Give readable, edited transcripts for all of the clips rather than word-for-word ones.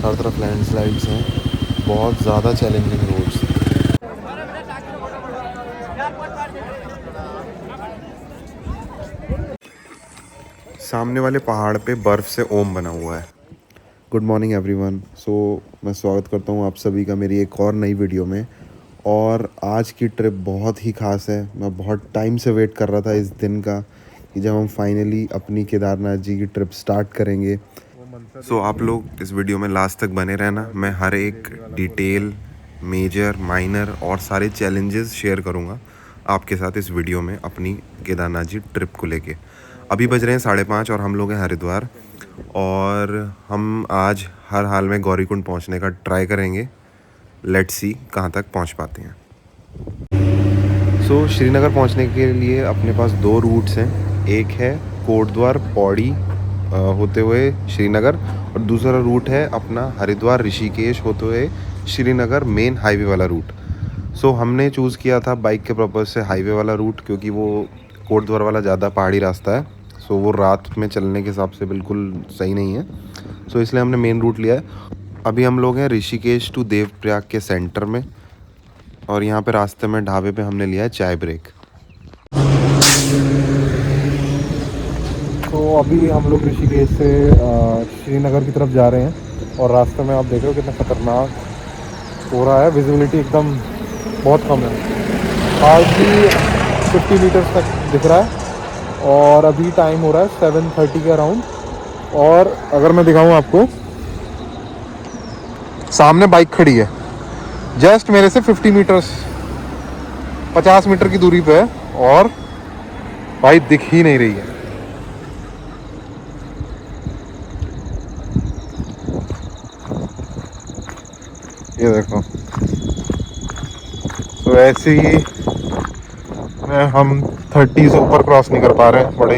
हर तरफ लैंडस्लाइड्स हैं, बहुत ज़्यादा चैलेंजिंग रोड्स। सामने वाले पहाड़ पे बर्फ़ से ओम बना हुआ है। Good morning everyone. मैं स्वागत करता हूँ आप सभी का मेरी एक और नई वीडियो में। और आज की ट्रिप बहुत ही ख़ास है। मैं बहुत टाइम से वेट कर रहा था इस दिन का कि जब हम फाइनली अपनी केदारनाथ जी की ट्रिप स्टार्ट करेंगे। आप लोग इस वीडियो में लास्ट तक बने रहना। मैं हर एक डिटेल, मेजर, माइनर और सारे चैलेंजेस शेयर करूँगा आपके साथ इस वीडियो में अपनी केदारनाथ जी ट्रिप को लेके। अभी बज रहे हैं 5:30 और हम लोग हैं हरिद्वार, और हम आज हर हाल में गौरीकुंड पहुंचने का ट्राई करेंगे। लेट्स सी कहाँ तक पहुंच पाते हैं। श्रीनगर पहुंचने के लिए अपने पास दो रूट्स हैं। एक है कोटद्वार पौड़ी होते हुए श्रीनगर, और दूसरा रूट है अपना हरिद्वार ऋषिकेश होते हुए श्रीनगर मेन हाईवे वाला रूट। हमने चूज़ किया था बाइक के पर्पज़ से हाईवे वाला रूट, क्योंकि वो कोटद्वार वाला ज़्यादा पहाड़ी रास्ता है। वो रात में चलने के हिसाब से बिल्कुल सही नहीं है। इसलिए हमने मेन रूट लिया है। अभी हम लोग हैं ऋषिकेश टू देवप्रयाग के सेंटर में, और यहाँ पे रास्ते में ढाबे पे हमने लिया है चाय ब्रेक। अभी हम लोग ऋषिकेश से श्रीनगर की तरफ जा रहे हैं, और रास्ते में आप देख रहे हो कितना खतरनाक हो रहा है। विजिबिलिटी एकदम बहुत कम है, हार्डली 50 मीटर्स तक दिख रहा है। और अभी टाइम हो रहा है 7:30 के अराउंड। और अगर मैं दिखाऊं आपको, सामने बाइक खड़ी है जस्ट मेरे से 50 मीटर की दूरी पे है, और बाइक दिख ही नहीं रही है। ये देखो। ऐसे ही हम 30 से ऊपर क्रॉस नहीं कर पा रहे हैं, बड़े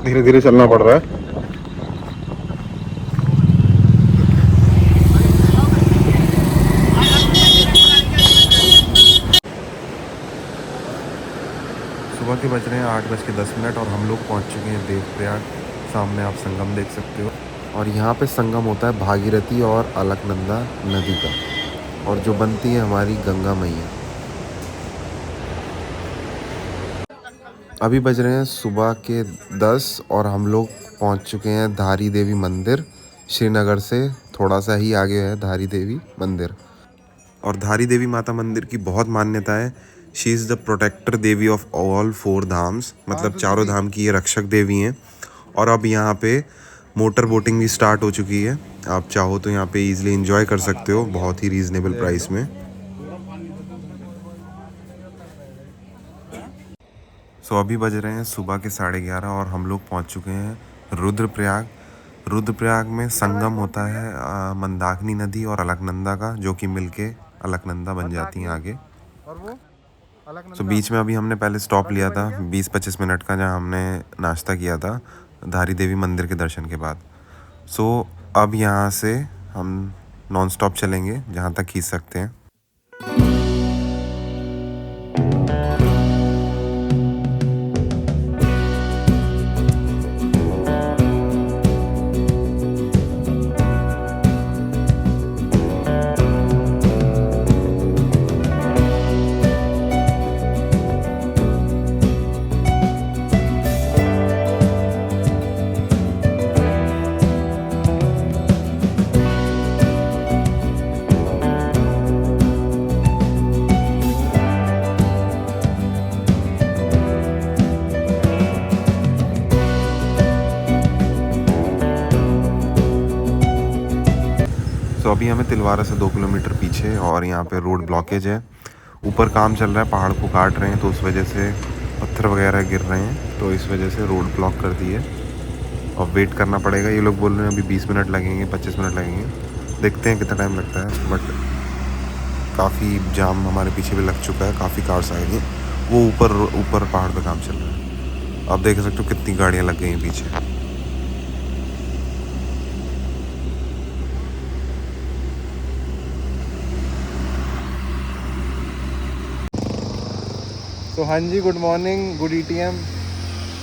धीरे धीरे चलना पड़ रहा है। सुबह के बज रहे हैं 8:10 और हम लोग पहुंच चुके हैं देवप्रयाग। सामने आप संगम देख सकते हो, और यहाँ पे संगम होता है भागीरथी और अलकनंदा नदी का, और जो बनती है हमारी गंगा मैया। अभी बज रहे हैं सुबह के 10 और हम लोग पहुंच चुके हैं धारी देवी मंदिर। श्रीनगर से थोड़ा सा ही आगे है धारी देवी मंदिर, और धारी देवी माता मंदिर की बहुत मान्यता है। She is the protector devi of all 4 dhams, मतलब चारों धाम की ये रक्षक देवी हैं। और अब यहाँ पे मोटर बोटिंग भी स्टार्ट हो चुकी है। आप चाहो तो यहाँ पे इजीली एंजॉय कर सकते हो बहुत ही रीज़नेबल प्राइस में। अभी बज रहे हैं सुबह के 11:30 और हम लोग पहुँच चुके हैं रुद्रप्रयाग। रुद्रप्रयाग में संगम होता है मंदाकिनी नदी और अलकनंदा का, जो कि मिलके अलकनंदा बन जाती हैं आगे। बीच में अभी हमने पहले स्टॉप लिया था 20-25 मिनट का, जहाँ हमने नाश्ता किया था धारी देवी मंदिर के दर्शन के बाद। अब यहाँ से हम नॉन स्टॉप चलेंगे जहाँ तक खींच सकते हैं। अभी हमें तिलवारा से 2 किलोमीटर पीछे, और यहाँ पे रोड ब्लॉकेज है। ऊपर काम चल रहा है, पहाड़ को काट रहे हैं, तो उस वजह से पत्थर वगैरह गिर रहे हैं, तो इस वजह से रोड ब्लॉक कर दी है और वेट करना पड़ेगा। ये लोग बोल रहे हैं अभी 20 मिनट लगेंगे, 25 मिनट लगेंगे, देखते हैं कितना टाइम लगता है। बट काफ़ी जाम हमारे पीछे भी लग चुका है, काफ़ी कार्स आएंगी। वो ऊपर पहाड़ पे काम चल रहा है। आप देख सकते हो कितनी गाड़ियाँ लग गई हैं पीछे। तो हाँ जी, गुड मॉर्निंग, गुड ईटीएम।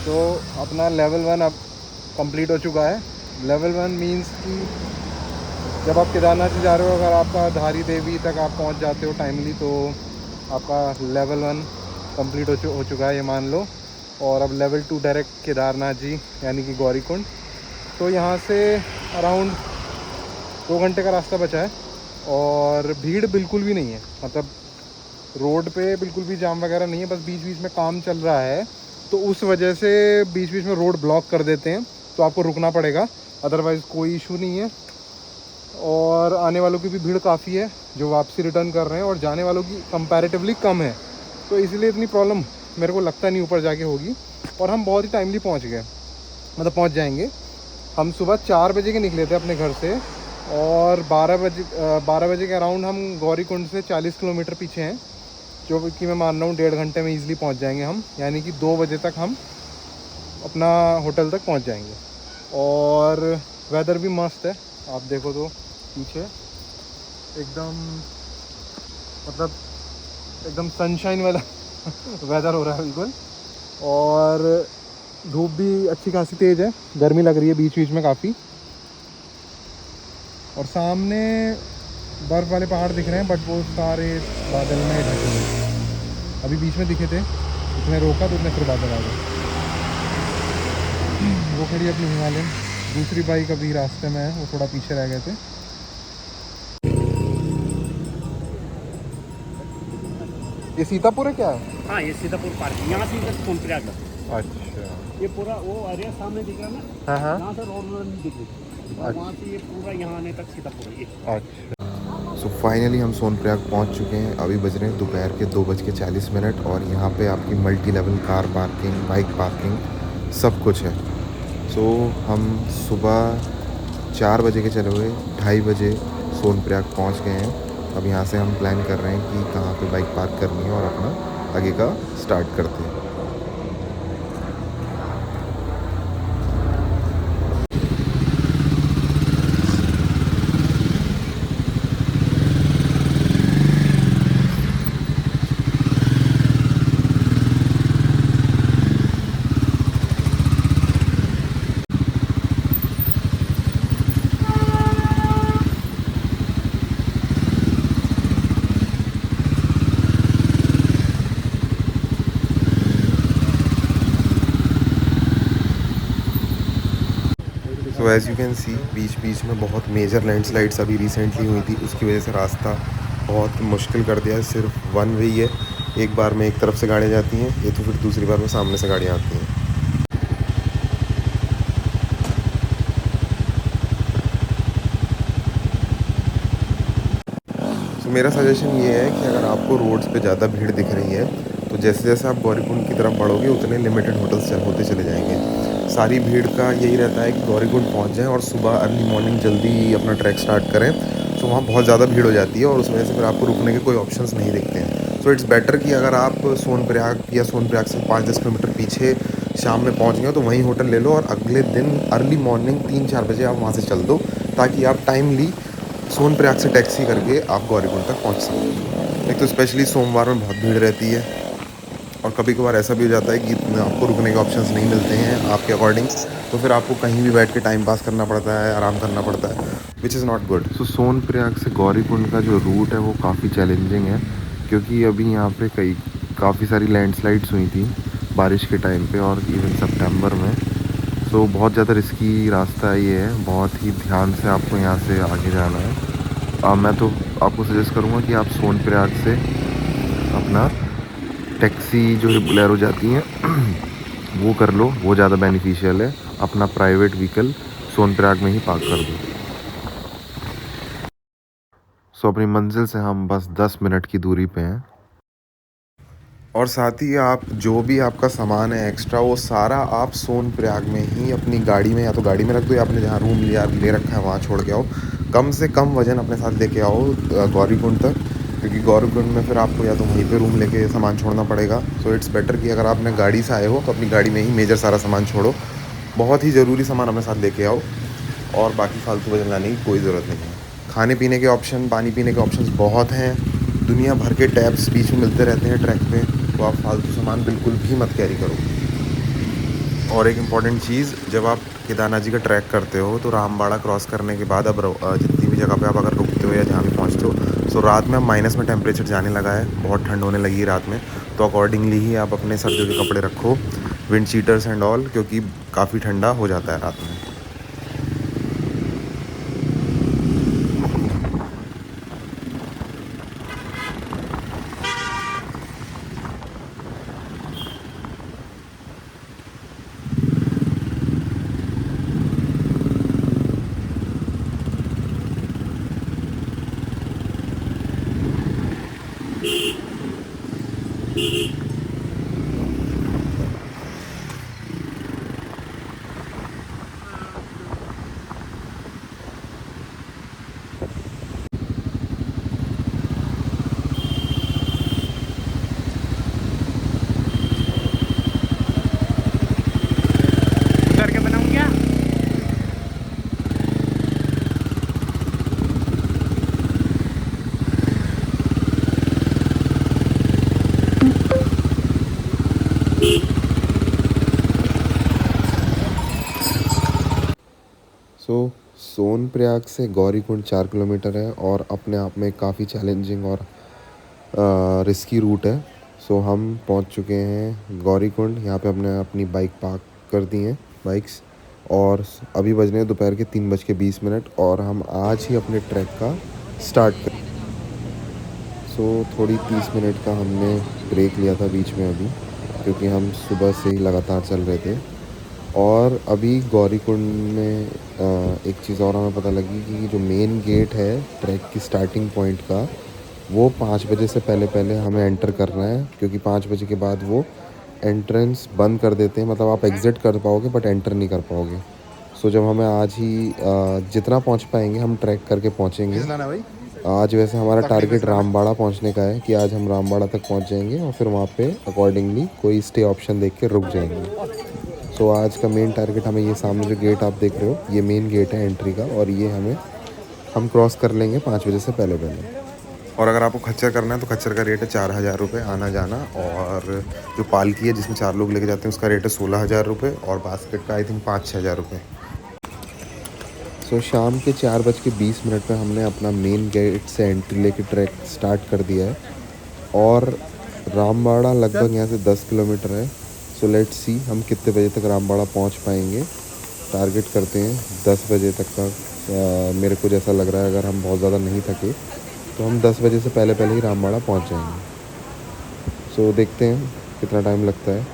तो अपना लेवल 1 अब कंप्लीट हो चुका है। लेवल 1 मीन्स कि जब आप केदारनाथ से जा रहे हो, अगर आपका धारी देवी तक आप पहुंच जाते हो टाइमली, तो आपका लेवल 1 कंप्लीट हो चुका है ये मान लो। और अब लेवल 2 डायरेक्ट केदारनाथ जी यानी कि गौरीकुंड। तो यहाँ से अराउंड 2 घंटे का रास्ता बचा है और भीड़ बिल्कुल भी नहीं है। मतलब रोड पे बिल्कुल भी जाम वगैरह नहीं है, बस बीच बीच में काम चल रहा है तो उस वजह से बीच बीच में रोड ब्लॉक कर देते हैं, तो आपको रुकना पड़ेगा। अदरवाइज़ कोई इशू नहीं है। और आने वालों की भी भीड़ काफ़ी है जो वापसी रिटर्न कर रहे हैं, और जाने वालों की कंपैरेटिवली कम है, तो इसलिए इतनी प्रॉब्लम मेरे को लगता नहीं ऊपर जाके होगी। और हम बहुत ही टाइमली पहुंच गए, मतलब पहुंच जाएंगे। हम सुबह 4 बजे के निकले थे अपने घर से, और 12 बजे के अराउंड हम गौरीकुंड से 40 किलोमीटर पीछे हैं, जो कि मैं मान रहा हूँ 1.5 घंटे में ईज़िली पहुँच जाएंगे हम। यानी कि 2 बजे तक हम अपना होटल तक पहुँच जाएंगे। और वेदर भी मस्त है, आप देखो तो पीछे एकदम, मतलब एकदम सनशाइन वाला वेदर हो रहा है बिल्कुल। और धूप भी अच्छी खासी तेज़ है, गर्मी लग रही है बीच बीच में काफ़ी। और सामने बर्फ़ वाले पहाड़ दिख रहे हैं, बट वो सारे बादल में ढके हुए हैं। अभी बीच में दिखे थे, उसने रोका तो उसने फिर बादल आ गए। वो खड़ी अपनी हिमालयन, दूसरी बाइक अभी रास्ते में है, वो थोड़ा पीछे रह गए थे। ये सीतापुर है क्या है? हाँ, ये सीतापुर पार्क है। यहाँ से इधर सोनप्रयाग है। अच्छा। ये पूरा वो एरिया सामने दिख रहा है ना, हाँ हाँ। यहाँ से रोड नहीं दिख रही, और वहाँ से ये पूरा यहाँ आने तक सीतापुर है ये। अच्छा। सो फाइनली हम सोनप्रयाग पहुंच चुके हैं। अभी बज रहे हैं दोपहर के 2:40 और यहाँ पे आपकी multi level car parking, bike parking सब कुछ है। सो हम सुबह 4 बजे के चले हुए 2:30 बजे सोनप्रयाग पहुँच गए हैं। अब यहाँ से हम प्लान कर रहे हैं कि कहाँ पे बाइक पार्क करनी है और अपना आगे का स्टार्ट करते हैं। So as you can see बीच बीच में बहुत मेजर लैंडस्लाइड्स अभी रिसेंटली हुई थी, उसकी वजह से रास्ता बहुत मुश्किल कर दिया है। सिर्फ वन वे ही है, एक बार में एक तरफ से गाड़ियाँ जाती हैं, ये तो फिर दूसरी बार में सामने से गाड़ियाँ आती हैं। तो मेरा सजेशन ये है कि अगर आपको रोड्स पे ज़्यादा भीड़ दिख रही है तो जैसे जैसे आप गौरीकुंड की तरफ बढ़ोगे उतने लिमिटेड होटल्स होते चले जाएंगे। सारी भीड़ का यही रहता है कि गौरीकुंड पहुंच जाएं और सुबह अर्ली मॉर्निंग जल्दी अपना ट्रैक स्टार्ट करें। तो वहाँ बहुत ज़्यादा भीड़ हो जाती है और उस वजह से फिर आपको रुकने के कोई ऑप्शंस नहीं दिखते हैं। सो इट्स बेटर कि अगर आप सोनप्रयाग या सोनप्रयाग से 5-10 किलोमीटर पीछे शाम में पहुँच गए तो वहीं होटल ले लो और अगले दिन अर्ली मॉर्निंग 3-4 बजे आप वहाँ से चल दो, ताकि आप टाइमली सोनप्रयाग से टैक्सी करके आप गौरीकुंड तक पहुंच सकते। एक तो स्पेशली सोमवार में बहुत भीड़ रहती है और कभी कभार ऐसा भी हो जाता है कि आपको रुकने के ऑप्शंस नहीं मिलते हैं आपके अकॉर्डिंग, तो फिर आपको कहीं भी बैठ के टाइम पास करना पड़ता है, आराम करना पड़ता है, विच इज़ नॉट गुड। सो सोनप्रयाग से गौरीकुंड का जो रूट है वो काफ़ी चैलेंजिंग है, क्योंकि अभी यहाँ पे काफ़ी सारी लैंडस्लाइड्स हुई थी बारिश के टाइम पे और इवन सितंबर में। तो बहुत ज़्यादा रिस्की रास्ता ये है, बहुत ही ध्यान से आपको यहाँ से आगे जाना है। मैं तो आपको सजेस्ट करूँगा कि आप सोनप्रयाग से अपना टैक्सी जो रेगुलर हो जाती हैं वो कर लो, वो ज़्यादा बेनिफिशियल है। अपना प्राइवेट व्हीकल सोनप्रयाग में ही पार्क कर दो। सो अपनी मंजिल से हम बस 10 मिनट की दूरी पे हैं। और साथ ही आप जो भी आपका सामान है एक्स्ट्रा, वो सारा आप सोनप्रयाग में ही अपनी गाड़ी में, या तो गाड़ी में रख दो या आपने जहाँ रूम लिया ले रखा है वहाँ छोड़ के आओ। कम से कम वज़न अपने साथ लेके आओ गौरीकुंड तक, क्योंकि गौरीकुंड में फिर आपको या तो वहीं पे रूम लेके सामान छोड़ना पड़ेगा। सो इट्स बेटर कि अगर आपने गाड़ी से आए हो तो अपनी गाड़ी में ही मेजर सारा सामान छोड़ो। बहुत ही ज़रूरी सामान अपने साथ लेके आओ और बाकी फालतू वजन लाने की कोई ज़रूरत नहीं है। खाने पीने के ऑप्शन, पानी पीने के ऑप्शंस बहुत हैं, दुनिया भर के टैप्स बीच में मिलते रहते हैं ट्रैक पे, तो आप फालतू सामान बिल्कुल भी मत कैरी करो। और एक इम्पॉर्टेंट चीज़, जब आप केदारनाथ जी का ट्रैक करते हो तो रामबाड़ा क्रॉस करने के बाद अब जितनी भी जगह पे आप अगर रुकते हो या जहाँ भी पहुँचते हो। सो रात में अब माइनस में टेम्परेचर जाने लगा है, बहुत ठंड होने लगी है रात में, तो अकॉर्डिंगली ही आप अपने सर्दियों के कपड़े रखो, विंड शीटर्स एंड ऑल, क्योंकि काफ़ी ठंडा हो जाता है रात में। करके बनाऊँ क्या? सोनप्रयाग से गौरीकुंड 4 किलोमीटर है और अपने आप में काफ़ी चैलेंजिंग और रिस्की रूट है। हम पहुंच चुके हैं गौरीकुंड। यहाँ पे हमने अपनी बाइक पार्क कर दी हैं, बाइक्स, और अभी बज रहे हैं दोपहर के 3:20 और हम आज ही अपने ट्रैक का स्टार्ट कर। थोड़ी 30 मिनट का हमने ब्रेक लिया था बीच में अभी, क्योंकि हम सुबह से ही लगातार चल रहे थे। और अभी गौरीकुंड में एक चीज़ और हमें पता लगी कि जो मेन गेट है ट्रैक की स्टार्टिंग पॉइंट का, वो 5 बजे से पहले पहले हमें एंटर करना है, क्योंकि 5 बजे के बाद वो एंट्रेंस बंद कर देते हैं। मतलब आप एग्ज़िट कर पाओगे बट एंटर नहीं कर पाओगे। जब हमें आज ही जितना पहुंच पाएंगे हम ट्रैक करके पहुंचेंगे। भाई आज वैसे हमारा टारगेट रामबाड़ा पहुंचने का है, कि आज हम रामबाड़ा तक पहुंच जाएंगे और फिर वहाँ पे अकॉर्डिंगली कोई स्टे ऑप्शन देख के रुक जाएंगे। आज का मेन टारगेट हमें ये सामने जो गेट आप देख रहे हो, ये मेन गेट है एंट्री का, और ये हम क्रॉस कर लेंगे 5 बजे से पहले पहले। और अगर आपको खच्चर करना है तो खच्चर का रेट है 4,000 रुपये आना जाना, और जो पालकी है जिसमें 4 लोग लेके जाते हैं उसका रेट है 16,000 रुपये, और बास्केट का आई थिंक 5-6 हज़ार रुपये। शाम के 4:20 पे हमने अपना मेन गेट से एंट्री लेके ट्रैक स्टार्ट कर दिया है, और रामबाड़ा लगभग यहाँ से 10 किलोमीटर है। लेट्स सी हम कितने बजे तक रामबाड़ा पहुँच पाएंगे। टारगेट करते हैं 10 बजे तक का। मेरे को जैसा लग रहा है अगर हम बहुत ज़्यादा नहीं थके तो हम 10 बजे से पहले पहले ही रामबाड़ा पहुँच जाएंगे। देखते हैं कितना टाइम लगता है।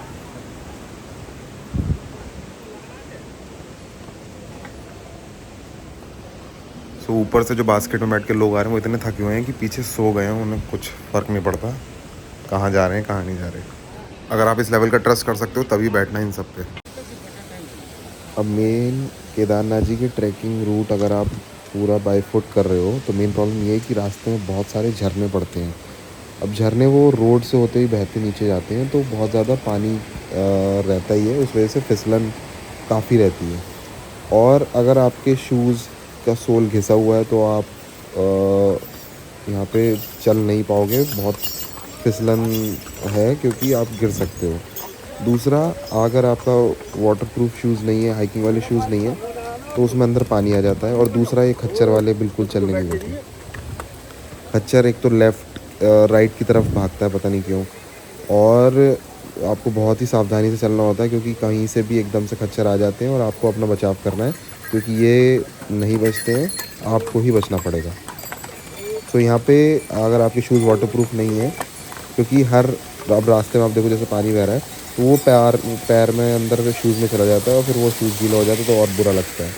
ऊपर से जो बास्केट में बैठ के लोग आ रहे हैं वो इतने थके हुए हैं कि पीछे सो गए हैं, उन्हें कुछ फ़र्क नहीं पड़ता कहाँ जा रहे हैं कहाँ नहीं जा रहे। अगर आप इस लेवल का ट्रस्ट कर सकते हो तभी बैठना है इन सब पे। अब मेन केदारनाथ जी के ट्रैकिंग रूट अगर आप पूरा बाई फुट कर रहे हो तो मेन प्रॉब्लम ये है कि रास्ते में बहुत सारे झरने पड़ते हैं। अब झरने वो रोड से होते ही बहते नीचे जाते हैं, तो बहुत ज़्यादा पानी रहता ही है, उस वजह से फिसलन काफ़ी रहती है। और अगर आपके शूज़ का सोल घिसा हुआ है तो आप यहाँ पे चल नहीं पाओगे, बहुत फिसलन है क्योंकि आप गिर सकते हो। दूसरा, अगर आपका वाटरप्रूफ शूज़ नहीं है, हाइकिंग वाले शूज़ नहीं है, तो उसमें अंदर पानी आ जाता है। और दूसरा, ये खच्चर वाले बिल्कुल चलने नहीं देते। खच्चर एक तो लेफ़्ट राइट की तरफ भागता है पता नहीं क्यों, और आपको बहुत ही सावधानी से चलना होता है क्योंकि कहीं से भी एकदम से खच्चर आ जाते हैं और आपको अपना बचाव करना है, क्योंकि ये नहीं बचते हैं, आपको ही बचना पड़ेगा। यहाँ पे अगर आपके शूज़ वाटरप्रूफ नहीं है, क्योंकि अब रास्ते में आप देखो जैसे पानी बह रहा है तो वो पैर में अंदर के शूज़ में चला जाता है और फिर वो शूज़ गीला हो जाता है तो और बुरा लगता है।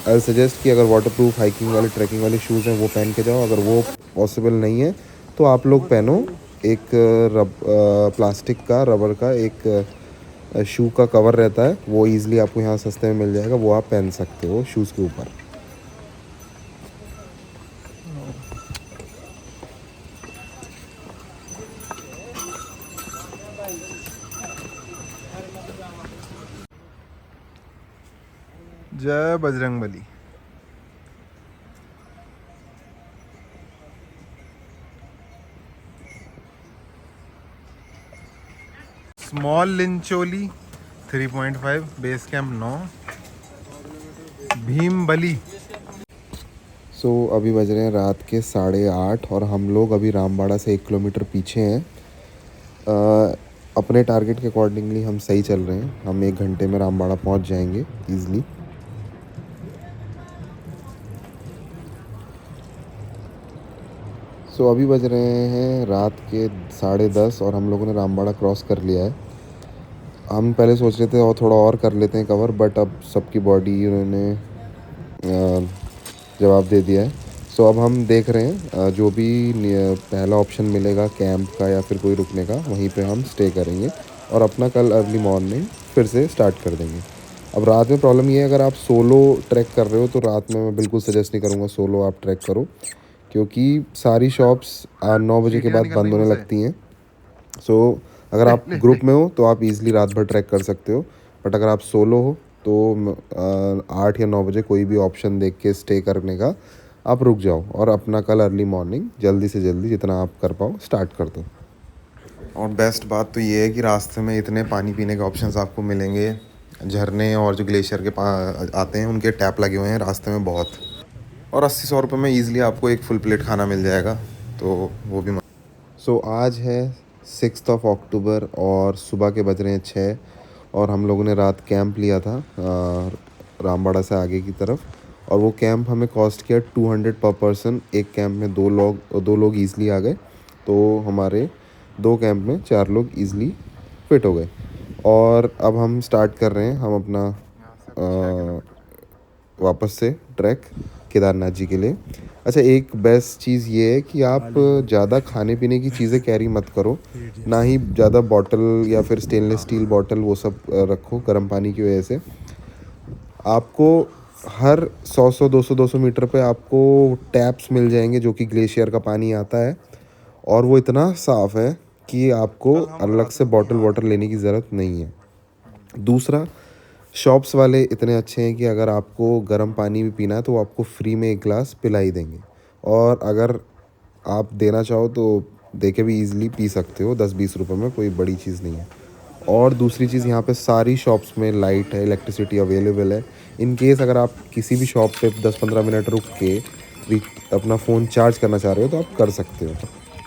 आई सजेस्ट कि अगर वाटरप्रूफ हाइकिंग वाले ट्रैकिंग वाले शूज़ हैं वो पहन के जाओ। अगर वो पॉसिबल नहीं है तो आप लोग पहनो एक प्लास्टिक का, रबर का एक शू का कवर रहता है, वो ईज़िली आपको यहाँ सस्ते में मिल जाएगा, वो आप पहन सकते हो शूज़ के ऊपर। जय Bajrangbali. Small Linchauli 3.5, base camp 9, Bhimbali so अभी बज रहे हैं रात के 8:30 और हम लोग अभी रामबाड़ा से 1 किलोमीटर पीछे हैं। अपने टारगेट के अकॉर्डिंगली हम सही चल रहे हैं। हम 1 घंटे में रामबाड़ा पहुंच जाएंगे ईज़िली। सो अभी बज रहे हैं रात के 10:30 और हम लोगों ने रामबाड़ा क्रॉस कर लिया है। हम पहले सोच रहे थे और थोड़ा और कर लेते हैं कवर, बट अब सबकी बॉडी उन्होंने जवाब दे दिया है। सो अब हम देख रहे हैं जो भी पहला ऑप्शन मिलेगा कैंप का या फिर कोई रुकने का, वहीं पे हम स्टे करेंगे और अपना कल अर्ली मॉर्निंग फिर से स्टार्ट कर देंगे। अब रात में प्रॉब्लम ये है, अगर आप सोलो ट्रैक कर रहे हो तो रात में मैं बिल्कुल सजेस्ट नहीं करूँगा सोलो आप ट्रैक करो, क्योंकि सारी शॉप्स 9 बजे के सीटियाँ बाद निकल बंद रही होने मुझसे। लगती हैं। सो अगर आप ग्रुप में हो तो आप इजीली रात भर ट्रैक कर सकते हो, बट अगर आप सोलो हो तो 8 या 9 बजे कोई भी ऑप्शन देख के स्टे करने का आप रुक जाओ और अपना कल अर्ली मॉर्निंग जल्दी से जल्दी जितना आप कर पाओ स्टार्ट कर दो। और बेस्ट बात तो ये है कि रास्ते में इतने पानी पीने के ऑप्शंस आपको मिलेंगे। झरने और जो ग्लेशियर के आते हैं उनके टैप लगे हुए हैं रास्ते में बहुत, और 80-100 रुपये में ईज़िली आपको एक फुल प्लेट खाना मिल जाएगा, तो वो भी। सो आज है 6 अक्टूबर और सुबह के बज रहे हैं 6 और हम लोगों ने रात कैंप लिया था रामबाड़ा से आगे की तरफ, और वो कैंप हमें कॉस्ट किया 200 पर पर्सन। एक कैंप में दो लोग ईज़िली आ गए, तो हमारे 2 कैंप में 4 लोग ईज़िली फिट हो गए। और अब हम स्टार्ट कर रहे हैं हम अपना वापस से ट्रैक केदारनाथ जी के लिए। अच्छा, एक बेस्ट चीज़ ये है कि आप ज़्यादा खाने पीने की चीज़ें कैरी मत करो, ना ही ज़्यादा बॉटल या फिर स्टेनलेस स्टील बॉटल वो सब रखो गर्म पानी की वजह से। आपको हर 100-200 मीटर पे आपको टैप्स मिल जाएंगे जो कि ग्लेशियर का पानी आता है, और वो इतना साफ़ है कि आपको अलग से बॉटल लेने की ज़रूरत नहीं है। दूसरा, शॉप्स वाले इतने अच्छे हैं कि अगर आपको गर्म पानी भी पीना है तो वो आपको फ्री में 1 गिलास पिला ही देंगे, और अगर आप देना चाहो तो दे के भी ईज़िली पी सकते हो। 10-20 रुपए में कोई बड़ी चीज़ नहीं है। और दूसरी चीज़, यहाँ पे सारी शॉप्स में लाइट है, इलेक्ट्रिसिटी अवेलेबल है। इन केस अगर आप किसी भी शॉप पे 10-15 मिनट रुक के अपना फ़ोन चार्ज करना चाह रहे हो तो आप कर सकते हो।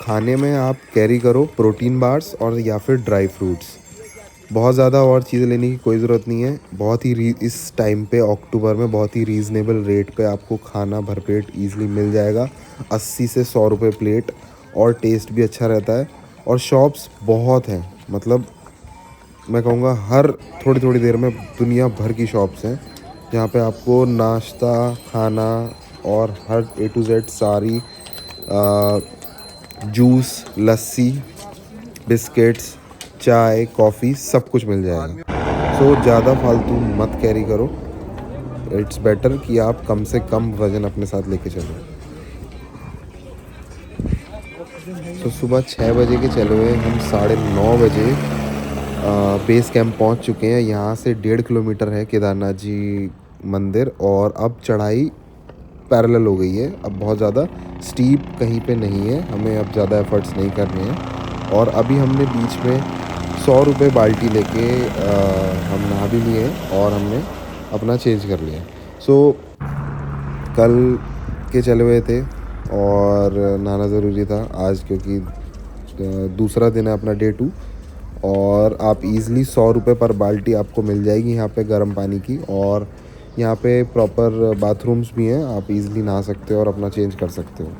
खाने में आप कैरी करो प्रोटीन बार्स और या फिर ड्राई फ्रूट्स। बहुत ज़्यादा और चीज़ें लेने की कोई ज़रूरत नहीं है। बहुत ही इस टाइम पे अक्टूबर में बहुत ही रीज़नेबल रेट पे आपको खाना भरपेट ईज़िली मिल जाएगा, 80 से 100 रुपये प्लेट, और टेस्ट भी अच्छा रहता है। और शॉप्स बहुत हैं, मतलब मैं कहूँगा हर थोड़ी थोड़ी देर में दुनिया भर की शॉप्स हैं जहाँ पे आपको नाश्ता, खाना और हर A to Z सारी जूस, लस्सी, बिस्किट्स, चाय, कॉफ़ी सब कुछ मिल जाएगा। सो ज़्यादा फालतू मत कैरी करो। इट्स बेटर कि आप कम से कम वज़न अपने साथ लेके चलो। सो सुबह 6 बजे के चले हुए हम 9:30 बजे बेस कैंप पहुंच चुके हैं। यहाँ से 1.5 किलोमीटर है केदारनाथ जी मंदिर, और अब चढ़ाई पैरेलल हो गई है। अब बहुत ज़्यादा स्टीप कहीं पे नहीं है, हमें अब ज़्यादा एफर्ट्स नहीं करने हैं। और अभी हमने बीच में 100 रुपये बाल्टी लेके हम नहा भी लिए और हमने अपना चेंज कर लिया। सो कल के चले हुए थे और नहाना ज़रूरी था आज, क्योंकि दूसरा दिन है अपना डे 2, और आप इजीली 100 रुपये पर बाल्टी आपको मिल जाएगी यहाँ पे गर्म पानी की। और यहाँ पे प्रॉपर बाथरूम्स भी हैं, आप इजीली नहा सकते हो और अपना चेंज कर सकते हो।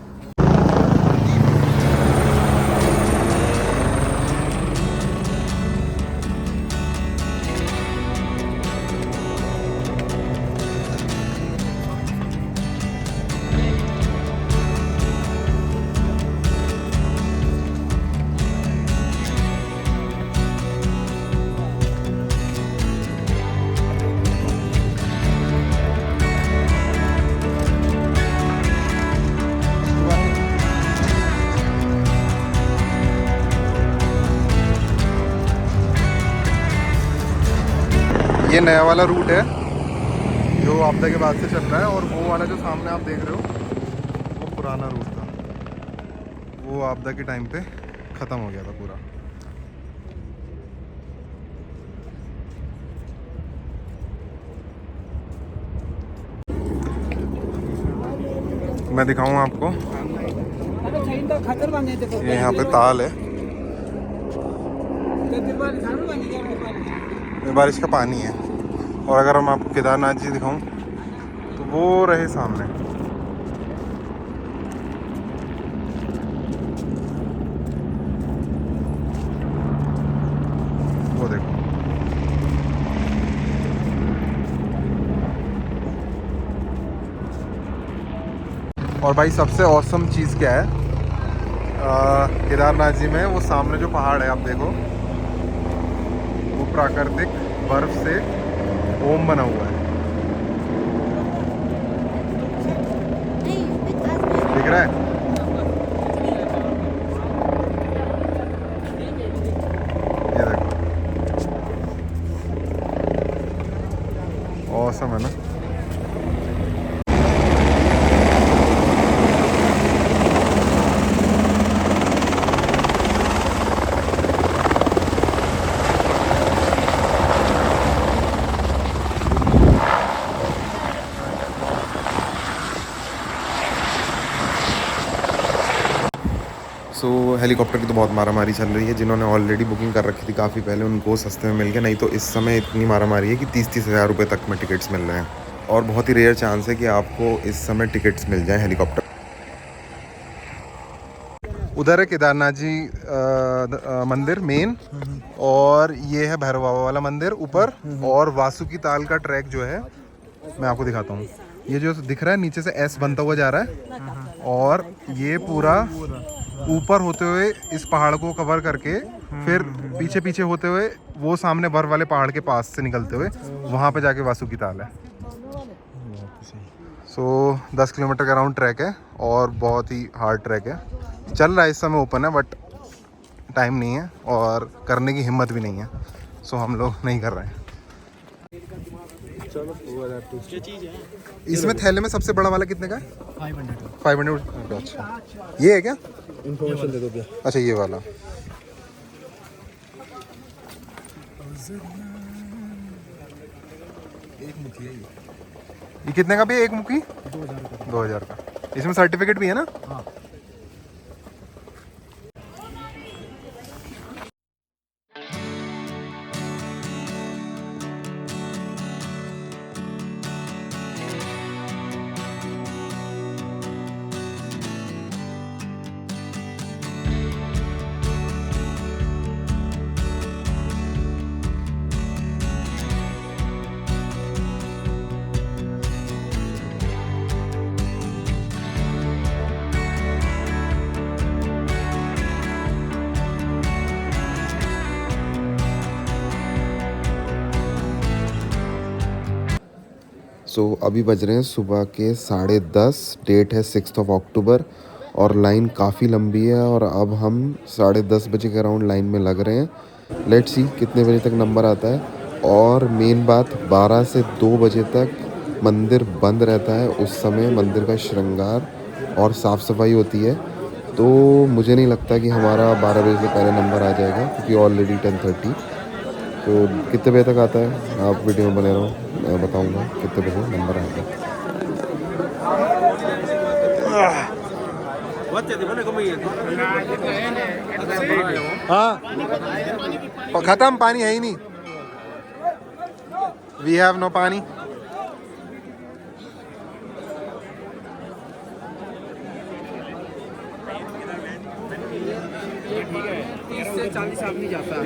ये नया वाला रूट है जो आपदा के बाद से चल रहा है, और वो वाला जो सामने आप देख रहे हो वो पुराना रूट था, वो आपदा के टाइम पे ख़त्म हो गया था पूरा। मैं दिखाऊँ आपको, ये यहाँ पे ताल है, ये बारिश का पानी है। और अगर हम आपको केदारनाथ जी दिखाऊं तो वो रहे सामने, वो देखो। और भाई सबसे औसम चीज़ क्या है केदारनाथ जी में, वो सामने जो पहाड़ है आप देखो, वो प्राकृतिक बर्फ से ओम बना हुआ है, दिख रहा है? ये देखो, औसम है ना। सो हेलीकॉप्टर की तो बहुत मारामारी चल रही है। जिन्होंने ऑलरेडी बुकिंग कर रखी थी काफ़ी पहले, उनको सस्ते में मिल गया, नहीं तो इस समय इतनी मारामारी है कि 30-30 हज़ार रुपये तक में टिकट्स मिल रहे हैं। और बहुत ही रेयर चांस है कि आपको इस समय टिकट्स मिल जाएं हेलीकॉप्टर। उधर है केदारनाथ जी मंदिर मेन, और ये है भैरव बाबा वाला मंदिर ऊपर, और वासुकी ताल का ट्रैक जो है मैं आपको दिखाता हूँ। ये जो दिख रहा है नीचे से एस बनता हुआ जा रहा है, और ये पूरा ऊपर होते हुए इस पहाड़ को कवर करके फिर पीछे पीछे होते हुए वो सामने बर्फ वाले पहाड़ के पास से निकलते हुए वहाँ पे जाके वासुकी ताल है। सो 10 किलोमीटर का राउंड ट्रैक है और बहुत ही हार्ड ट्रैक है। चल रहा है इस समय ओपन है, बट टाइम नहीं है और करने की हिम्मत भी नहीं है, सो हम लोग नहीं कर रहे हैं। इसमें थैले में सबसे बड़ा वाला कितने का है? 500। अच्छा, ये है क्या? इन्फॉर्मेशन दे दो भैया। अच्छा, ये वाला। एक मुखी है ये कितने का भी है एक मुखी? 2000 का। इसमें सर्टिफिकेट भी है ना? हाँ। सो अभी बज रहे हैं सुबह के 10:30, डेट है 6 अक्टूबर, और लाइन काफ़ी लंबी है। और अब हम 10:30 बजे के अराउंड लाइन में लग रहे हैं। लेट्स सी कितने बजे तक नंबर आता है। और मेन बात, 12 से 2 बजे तक मंदिर बंद रहता है। उस समय मंदिर का श्रृंगार और साफ़ सफाई होती है, तो मुझे नहीं लगता कि हमारा 12 बजे से पहले नंबर आ जाएगा, क्योंकि ऑलरेडी 10:30। तो कितने बजे तक आता है आप वीडियो में बने रहो, मैं बताऊंगा कितने बजे नंबर आएगा। हाँ, खत्म, पानी है ही नहीं। वी हैव नो पानी। ठीक है, 30 से 40 आदमी जाता है।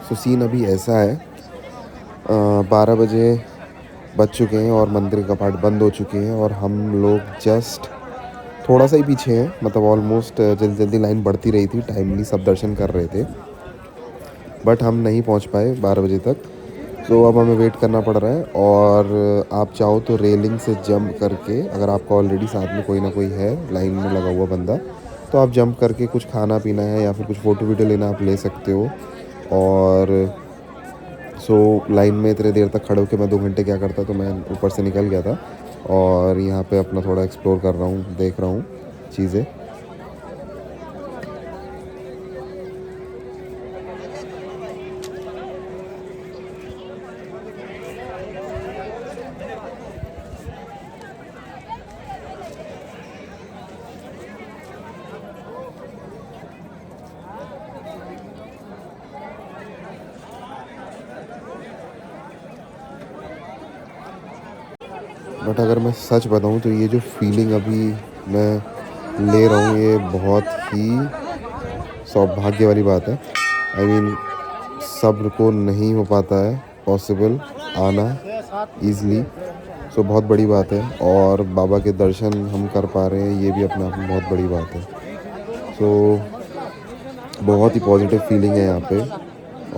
सो सीन अभी ऐसा है, 12 बजे बज चुके हैं और मंदिर के कपाट बंद हो चुके हैं, और हम लोग जस्ट थोड़ा सा ही पीछे हैं, मतलब ऑलमोस्ट जल्दी जल्दी लाइन बढ़ती रही थी, टाइमली सब दर्शन कर रहे थे, बट हम नहीं पहुंच पाए 12 बजे तक। तो अब हमें वेट करना पड़ रहा है। और आप चाहो तो रेलिंग से जंप करके, अगर आपका ऑलरेडी साथ में कोई ना कोई है लाइन में लगा हुआ बंदा, तो आप जंप करके कुछ खाना पीना है या फिर कुछ फ़ोटो वीडियो लेना आप ले सकते हो। और सो लाइन में इतने देर तक खड़े होकर मैं 2 घंटे क्या करता, तो मैं ऊपर से निकल गया था और यहाँ पे अपना थोड़ा एक्सप्लोर कर रहा हूँ, देख रहा हूँ चीज़ें। बट अगर मैं सच बताऊँ तो ये जो फीलिंग अभी मैं ले रहा हूँ, ये बहुत ही सौभाग्य वाली बात है। आई मीन सब्र को नहीं हो पाता है पॉसिबल आना ईज़िली। सो बहुत बड़ी बात है और बाबा के दर्शन हम कर पा रहे हैं, ये भी अपने आप में बहुत बड़ी बात है। सो बहुत ही पॉजिटिव फीलिंग है यहाँ पे।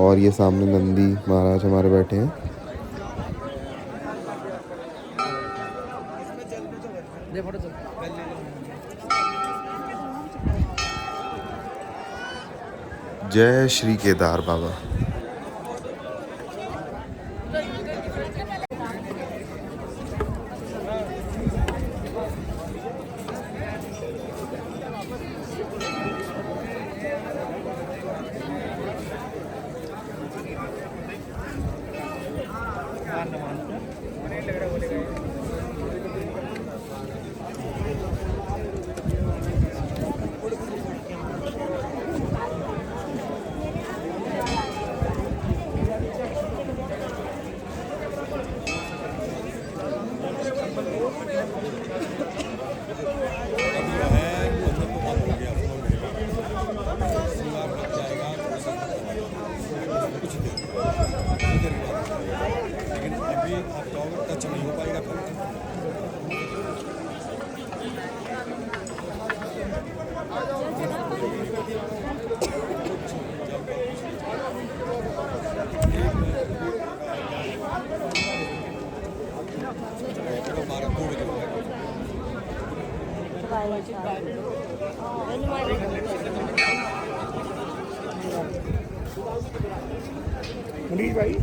और ये सामने नंदी महाराज हमारे बैठे हैं। जय श्री केदार बाबा। मनीष भाई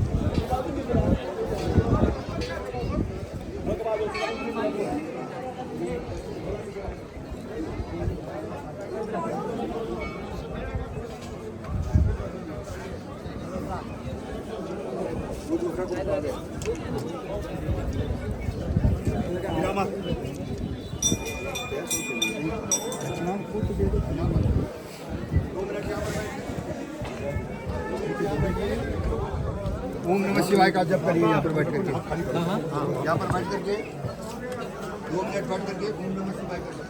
ओम नमः शिवाय का जप करिए यहाँ पर बैठ करके। हाँ, यहाँ पर बैठ करके 2 मिनट बैठ करके ओम नमः शिवाय का जप।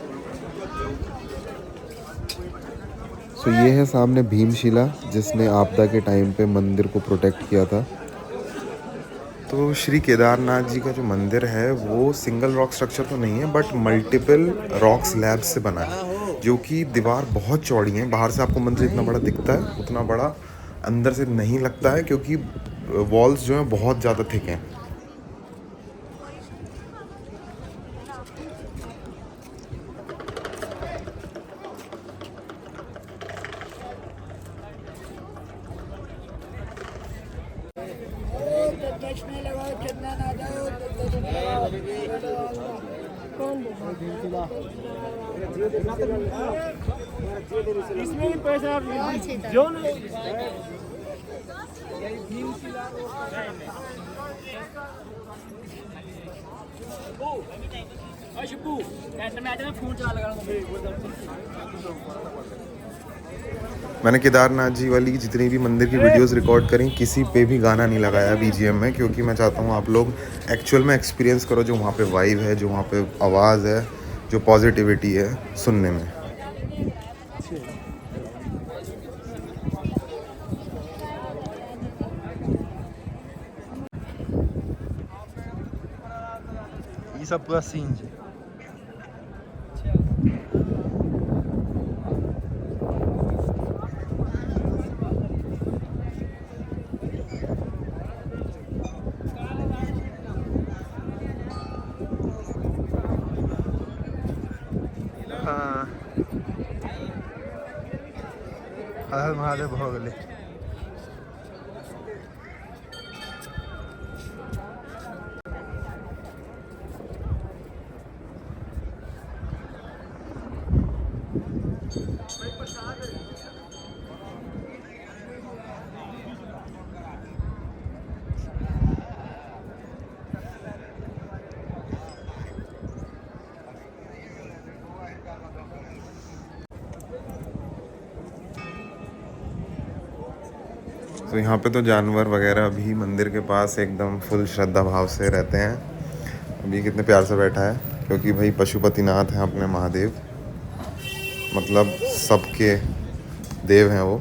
सो ये है सामने भीमशिला, जिसने आपदा के टाइम पे मंदिर को प्रोटेक्ट किया था। तो श्री केदारनाथ जी का जो मंदिर है वो सिंगल रॉक स्ट्रक्चर तो नहीं है, बट मल्टीपल रॉक स्लैब्स से बना है, जो कि दीवार बहुत चौड़ी है। बाहर से आपको मंदिर इतना बड़ा दिखता है, उतना बड़ा अंदर से नहीं लगता है, क्योंकि वॉल्स जो हैं बहुत ज़्यादा थिक हैं। इसमें भी पैसा जो मैंने केदारनाथ जी वाली जितनी भी मंदिर की वीडियोस रिकॉर्ड करी, किसी पे भी गाना नहीं लगाया बीजीएम में, क्योंकि मैं चाहता हूँ आप लोग एक्चुअल में एक्सपीरियंस करो जो वहाँ पे वाइब है, जो वहाँ पे आवाज़ है, जो पॉजिटिविटी है सुनने में। ये सब पूरा सीन है। हाँ, हर महादेव हो गए। तो यहाँ पे तो जानवर वगैरह भी मंदिर के पास एकदम फुल श्रद्धा भाव से रहते हैं। अभी कितने प्यार से बैठा है, क्योंकि भाई पशुपतिनाथ हैं अपने महादेव, मतलब सबके देव हैं वो।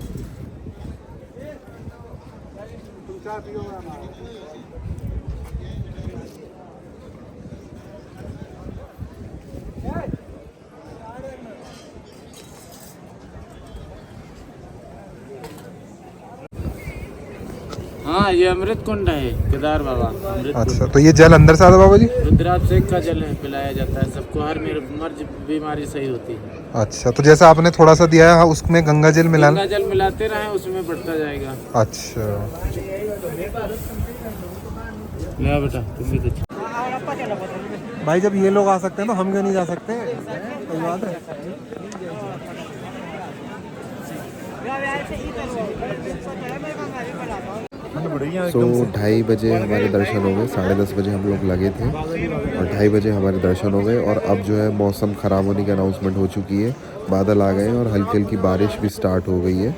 हाँ, ये अमृत कुंड है केदार बाबा अमृत अच्छा, तो ये जल अंदर से आता बाबा जी? रुद्राभिषेक का जल है, पिलाया जाता है सबको, हर मर्ज बीमारी सही होती है। अच्छा, तो जैसा आपने थोड़ा सा दिया है उसमें गंगा जल मिलाना? गंगा जल मिलाते रहे, उसमें बढ़ता जाएगा। अच्छा ले बेटा, तुम भी तो भाई, जब ये लोग आ सकते हैं तो हम क्यों नहीं जा सकते? कोई बात है? सो 2:30 बजे हमारे दर्शन हो गए, 10:30 बजे हम लोग लगे थे और 2:30 बजे हमारे दर्शन हो गए। और अब जो है मौसम ख़राब होने की अनाउंसमेंट हो चुकी है, बादल आ गए हैं और हल्की हल्की बारिश भी स्टार्ट हो गई है।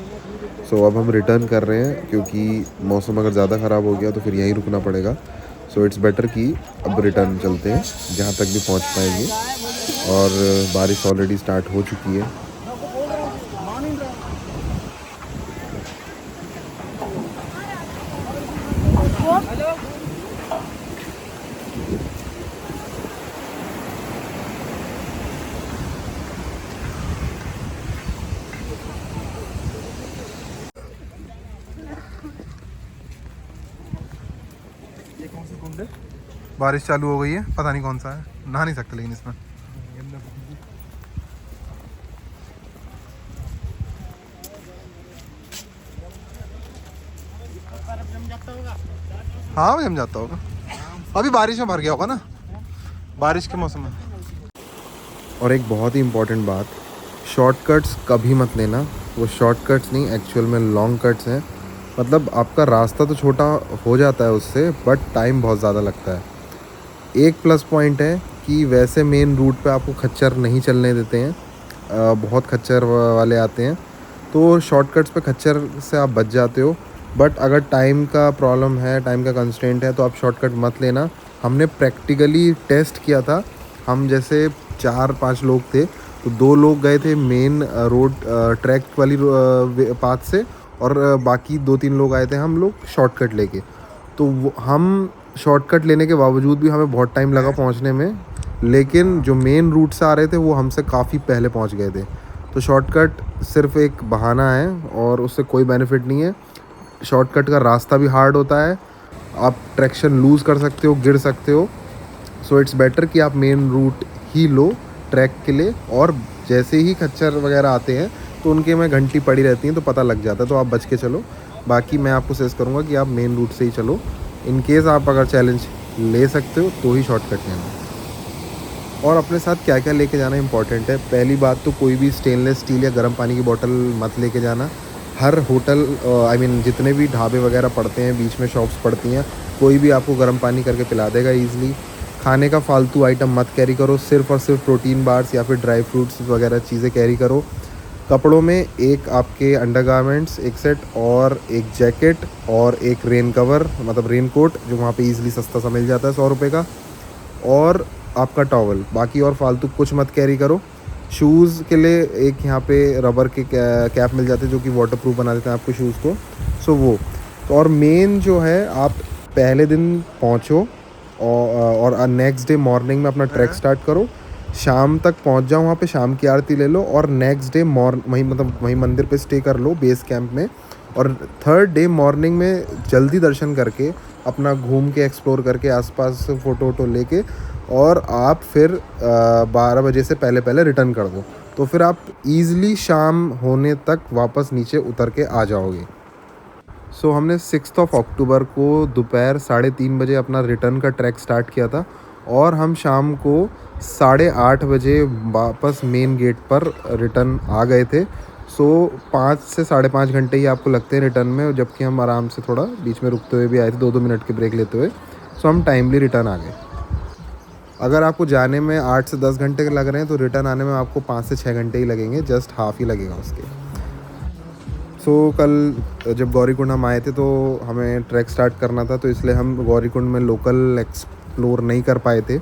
सो अब हम रिटर्न कर रहे हैं, क्योंकि मौसम अगर ज़्यादा ख़राब हो गया तो फिर यहीं रुकना पड़ेगा। सो इट्स बेटर कि अब रिटर्न चलते हैं जहाँ तक भी पहुँच पाएंगे। और बारिश ऑलरेडी स्टार्ट हो चुकी है। बारिश चालू हो गई है, पता नहीं कौन सा है, नहा नहीं सकते लेकिन इसमें। हाँ जम जाता होगा, अभी बारिश में भर गया होगा ना, बारिश के मौसम में। और एक बहुत ही इम्पॉर्टेंट बात, शॉर्टकट्स कभी मत लेना। वो शॉर्टकट्स नहीं, एक्चुअल में लॉन्ग कट्स हैं। मतलब आपका रास्ता तो छोटा हो जाता है उससे, बट टाइम बहुत ज़्यादा लगता है। एक प्लस पॉइंट है कि वैसे मेन रूट पे आपको खच्चर नहीं चलने देते हैं, बहुत खच्चर वाले आते हैं, तो शॉर्टकट्स पे खच्चर से आप बच जाते हो। बट अगर टाइम का प्रॉब्लम है, टाइम का कंस्ट्रेंट है, तो आप शॉर्टकट मत लेना। हमने प्रैक्टिकली टेस्ट किया था। हम जैसे 4-5 लोग थे, तो 2 लोग गए थे मेन रोड ट्रैक वाली पाथ से, और बाकी 2-3 लोग आए थे हम लोग शॉर्टकट लेके। तो हम शॉर्टकट लेने के बावजूद भी हमें बहुत टाइम लगा पहुंचने में, लेकिन जो मेन रूट से आ रहे थे वो हमसे काफ़ी पहले पहुंच गए थे। तो शॉर्टकट सिर्फ एक बहाना है और उससे कोई बेनिफिट नहीं है। शॉर्टकट का रास्ता भी हार्ड होता है, आप ट्रैक्शन लूज़ कर सकते हो, गिर सकते हो। सो इट्स बेटर कि आप मेन रूट ही लो ट्रैक के लिए। और जैसे ही खच्चर वगैरह आते हैं तो उनके में घंटी पड़ी रहती हैं, तो पता लग जाता है, तो आप बच के चलो। बाकी मैं आपको सजेस्ट करूँगा कि आप मेन रूट से ही चलो। इन केस आप अगर चैलेंज ले सकते हो तो ही शॉर्टकट लेना। और अपने साथ क्या क्या लेके जाना इंपॉर्टेंट है। पहली बात तो कोई भी स्टेनलेस स्टील या गर्म पानी की बोतल मत लेके जाना। हर होटल जितने भी ढाबे वगैरह पड़ते हैं, बीच में शॉप्स पड़ती हैं, कोई भी आपको गर्म पानी करके पिला देगा ईज़िली। खाने का फालतू आइटम मत कैरी करो, सिर्फ और सिर्फ प्रोटीन बार्स या फिर ड्राई फ्रूट्स वगैरह चीज़ें कैरी करो। कपड़ों में एक आपके अंडरगारमेंट्स एक सेट, और एक जैकेट, और एक रेन कवर मतलब रेन कोट, जो वहाँ पे ईज़िली सस्ता सा मिल जाता है 100 रुपये का, और आपका टॉवल। बाकी और फालतू कुछ मत कैरी करो। शूज़ के लिए एक यहाँ पे रबर के कैप मिल जाते हैं जो कि वाटरप्रूफ बना देते हैं आपके शूज़ को। सो वो तो, और मेन जो है, आप पहले दिन पहुँचो और नेक्स्ट डे मॉर्निंग में अपना ट्रैक स्टार्ट करो। शाम तक पहुंच जाओ वहाँ पे, शाम की आरती ले लो, और नेक्स्ट डे वहीं मंदिर पे स्टे कर लो बेस कैंप में। और थर्ड डे मॉर्निंग में जल्दी दर्शन करके, अपना घूम के एक्सप्लोर करके आसपास फ़ोटो वोटो लेके, और आप फिर 12 बजे से पहले पहले रिटर्न कर दो। तो फिर आप ईज़िली शाम होने तक वापस नीचे उतर के आ जाओगे। सो हमने 6 अक्टूबर को दोपहर 3:30 बजे अपना रिटर्न का ट्रैक स्टार्ट किया था, और हम शाम को 8:30 बजे वापस मेन गेट पर रिटर्न आ गए थे। सो 5 से 5.5 घंटे ही आपको लगते हैं रिटर्न में, जबकि हम आराम से थोड़ा बीच में रुकते हुए भी आए थे, 2-2 मिनट के ब्रेक लेते हुए। सो हम टाइमली रिटर्न आ गए। अगर आपको जाने में 8 से 10 घंटे लग रहे हैं, तो रिटर्न आने में आपको 5 से 6 घंटे ही लगेंगे, जस्ट हाफ ही लगेगा उसके। कल जब गौरीकुंड हम आए थे तो हमें ट्रैक स्टार्ट करना था, तो इसलिए हम गौरीकुंड में लोकल एक्सप्लोर नहीं कर पाए थे।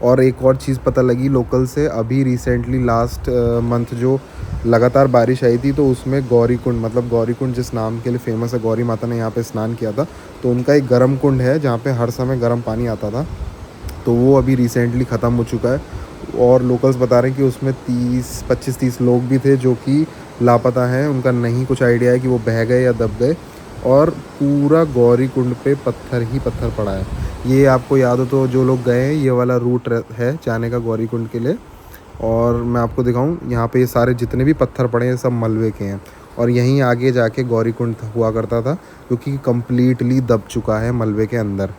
और एक और चीज़ पता लगी लोकल से, अभी रिसेंटली लास्ट मंथ जो लगातार बारिश आई थी, तो उसमें गौरीकुंड, मतलब गौरीकुंड जिस नाम के लिए फेमस है, गौरी माता ने यहाँ पे स्नान किया था, तो उनका एक गर्म कुंड है जहाँ पे हर समय गर्म पानी आता था, तो वो अभी रिसेंटली ख़त्म हो चुका है। और लोकल्स बता रहे हैं कि उसमें 25-30 लोग भी थे जो कि लापता हैं, उनका नहीं कुछ आइडिया है कि वो बह गए या दब गए, और पूरा गौरी कुंड पे पत्थर ही पत्थर पड़ा है। ये आपको याद हो तो जो लोग गए हैं, ये वाला रूट है जाने का गौरी कुंड के लिए। और मैं आपको दिखाऊं, यहाँ पे ये सारे जितने भी पत्थर पड़े हैं सब मलबे के हैं, और यहीं आगे जाके गौरी कुंड हुआ करता था, क्योंकि कम्प्लीटली दब चुका है मलबे के अंदर।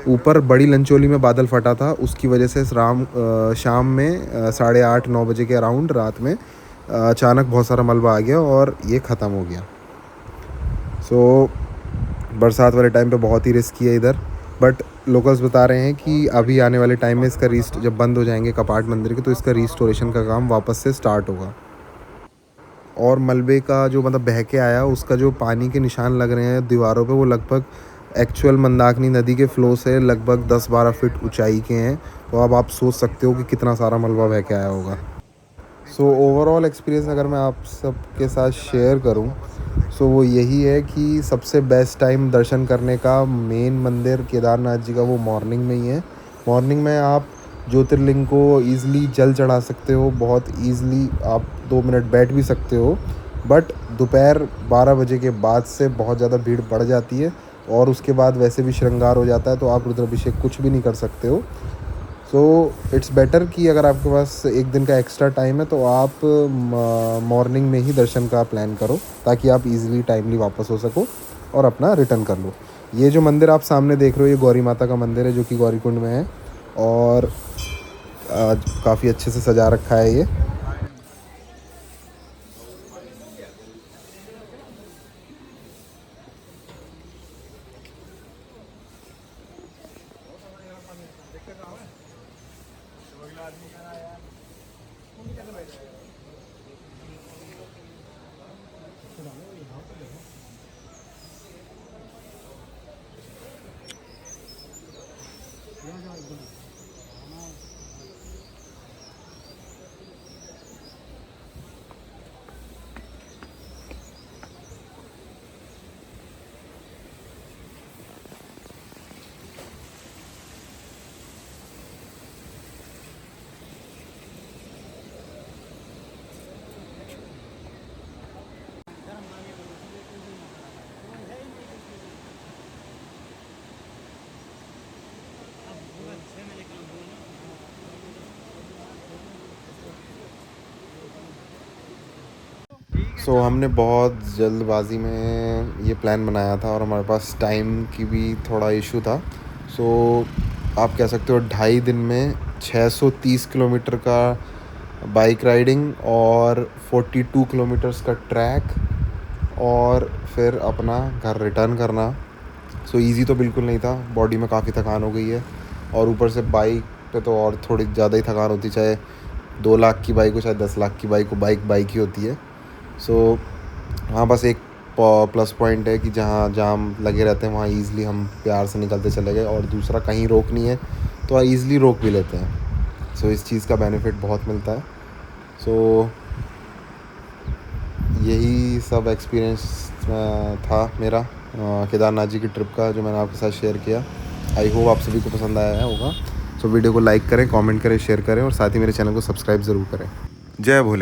ऊपर बड़ी लंचोली में बादल फटा था, उसकी वजह से शाम में 8:30-9 बजे के अराउंड रात में अचानक बहुत सारा मलबा आ गया और ये ख़त्म हो गया। बरसात वाले टाइम पे बहुत ही रिस्की है इधर, बट लोकल्स बता रहे हैं कि अभी आने वाले टाइम में इसका जब बंद हो जाएंगे कपाट मंदिर के, तो इसका रिस्टोरेशन का काम वापस से स्टार्ट होगा। और मलबे का जो मतलब बह के आया, उसका जो पानी के निशान लग रहे हैं दीवारों पे, वो लगभग एक्चुअल मंदाकिनी नदी के फ्लो से लगभग 10-12 फीट ऊंचाई के हैं। तो अब आप सोच सकते हो कि कितना सारा मलबा बह के आया होगा। ओवरऑल एक्सपीरियंस अगर मैं आप सबके साथ शेयर करूं, वो यही है कि सबसे बेस्ट टाइम दर्शन करने का मेन मंदिर केदारनाथ जी का वो मॉर्निंग में ही है। मॉर्निंग में आप ज्योतिर्लिंग को ईज़िली जल चढ़ा सकते हो, बहुत ईज़िली आप 2 मिनट बैठ भी सकते हो। बट दोपहर 12 बजे के बाद से बहुत ज़्यादा भीड़ बढ़ जाती है, और उसके बाद वैसे भी श्रृंगार हो जाता है, तो आप रुद्राभिषेक कुछ भी नहीं कर सकते हो। इट्स बेटर कि अगर आपके पास एक दिन का एक्स्ट्रा टाइम है तो आप मॉर्निंग में ही दर्शन का प्लान करो, ताकि आप इजीली टाइमली वापस हो सको और अपना रिटर्न कर लो। ये जो मंदिर आप सामने देख रहे हो, ये गौरी माता का मंदिर है जो कि गौरीकुंड में है, और काफ़ी अच्छे से सजा रखा है ये। हमने बहुत जल्दबाजी में ये प्लान बनाया था, और हमारे पास टाइम की भी थोड़ा इशू था। आप कह सकते हो 2.5 दिन में 630 किलोमीटर का बाइक राइडिंग और 42 किलोमीटर्स का ट्रैक, और फिर अपना घर रिटर्न करना। ईज़ी तो बिल्कुल नहीं था, बॉडी में काफ़ी थकान हो गई है, और ऊपर से बाइक पे तो और थोड़ी ज़्यादा ही थकान होती, चाहे 2 लाख की बाइक हो चाहे 10 लाख की बाइक हो, बाइक ही होती है। हाँ, बस एक प्लस पॉइंट है कि जहाँ जाम लगे रहते हैं वहाँ ईज़िली हम प्यार से निकलते चले गए, और दूसरा कहीं रोक नहीं है तो ईज़िली रोक भी लेते हैं। इस चीज़ का बेनिफिट बहुत मिलता है। यही सब एक्सपीरियंस था मेरा केदारनाथ जी की ट्रिप का, जो मैंने आपके साथ शेयर किया। आई होप आप सभी को पसंद आया होगा। वीडियो को लाइक करें, कमेंट करें, शेयर करें, और साथ ही मेरे चैनल को सब्सक्राइब ज़रूर करें। जय भोले।